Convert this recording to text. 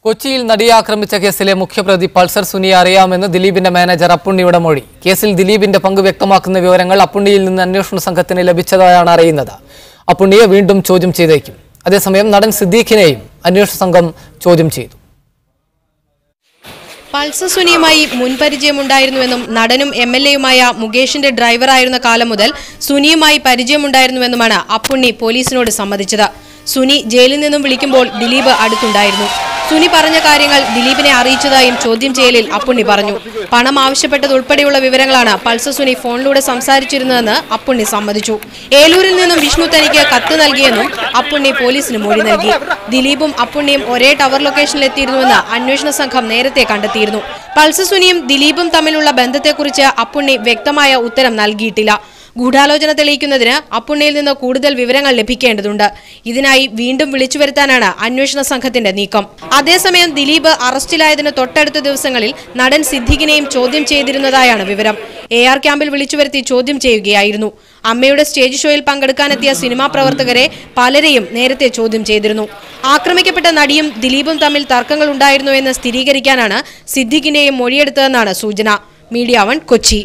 കൊച്ചിയിൽ നടിയെ ആക്രമിച്ച കേസിലെ മുഖ്യപ്രതി പൾസർ സുനിയെ അറിയാമെന്ന് ദിലീപിന്റെ മാനേജർ അപ്പുണ്ണിയുടെ മൊഴി. കേസിൽ ദിലീപിന്റെ പങ്ക് വ്യക്തമാക്കുന്ന വിവരങ്ങൾ അപ്പുണ്ണിയിൽ നിന്ന് അന്വേഷണ സംഘത്തിന് ലഭിച്ചതായാണ് അറിയുന്നത്. അപ്പുണ്ണിയെ വീണ്ടും ചോദ്യം ചെയ്തേക്കും. അതേസമയം നടൻ സിദ്ദീഖിനെയും അന്വേഷണ സംഘം ചോദ്യം ചെയ്തു. പൾസർ സുനിയുമായി മുൻപരിചയമുണ്ടായിരുന്നുവെന്നും നടനും MLA-യുമായ മുകേഷിന്റെ ഡ്രൈവറായിരുന്ന കാലം മുതൽ സുനിയുമായി പരിചയമുണ്ടായിരുന്നുവെന്നുമാണ് അപ്പുണ്ണി പോലീസിനോട് സമ്മതിച്ചത്. സുനി ജയിലിൽ നിന്നും വിളിക്കുമ്പോൾ ദിലീപ് അടുത്തുണ്ടായിരുന്നു. സുനി പറഞ്ഞ കാര്യങ്ങൾ ദിലീപിനെ അറിയിച്ചതായും ചോദ്യം ചെയ്യലിൽ അപ്പുണ്ണി പറഞ്ഞു. പണം ആവശ്യപ്പെട്ടതുൾപ്പെടെയുള്ള വിവരങ്ങളാണ് പൾസർ സുനി ഫോണിലൂടെ സംസാരിച്ചിരുന്നതെന്ന് അപ്പുണ്ണി സമ്മതിച്ചു. ഏലൂരിൽ നിന്നും വിഷ്ണു തനിക്ക് കത്ത് നൽകിയെന്നും അപ്പുണ്ണി പോലീസിന് മൊഴി നൽകി. ദിലീപും അപ്പുണ്ണിയും ഒരേ ടവർ ലൊക്കേഷനിൽ എത്തിയിരുന്നുവെന്ന് അന്വേഷണ സംഘം നേരത്തെ കണ്ടെത്തിയിരുന്നു. പൾസർ സുനിയും ദിലീപും തമ്മിലുള്ള ബന്ധത്തെക്കുറിച്ച് അപ്പുണ്ണി വ്യക്തമായ ഉത്തരം നൽകിയിട്ടില്ല. ഗൂഢാലോചന തെളിയിക്കുന്നതിന് അപ്പുണ്ണിയിൽ നിന്ന് കൂടുതൽ വിവരങ്ങൾ ലഭിക്കേണ്ടതുണ്ട്. ഇതിനായി വീണ്ടും വിളിച്ചു വരുത്താനാണ് അന്വേഷണ സംഘത്തിന്റെ നീക്കം. അതേസമയം ദിലീപ് അറസ്റ്റിലായതിന് തൊട്ടടുത്ത ദിവസങ്ങളിൽ നടൻ സിദ്ദീഖിനെയും ചോദ്യം ചെയ്തിരുന്നതായാണ് വിവരം. AR ക്യാമ്പിൽ വിളിച്ചു വരുത്തി ചോദ്യം ചെയ്യുകയായിരുന്നു. അമ്മയുടെ സ്റ്റേജ് ഷോയിൽ പങ്കെടുക്കാനെത്തിയ സിനിമാ പ്രവർത്തകരെ പലരെയും നേരത്തെ ചോദ്യം ചെയ്തിരുന്നു. ആക്രമിക്കപ്പെട്ട നടിയും ദിലീപും തമ്മിൽ തർക്കങ്ങൾ ഉണ്ടായിരുന്നുവെന്ന് സ്ഥിരീകരിക്കാനാണ് സിദ്ദീഖിന്റെയും മൊഴിയെടുത്തതെന്നാണ് സൂചന. മീഡിയ 1 കൊച്ചി.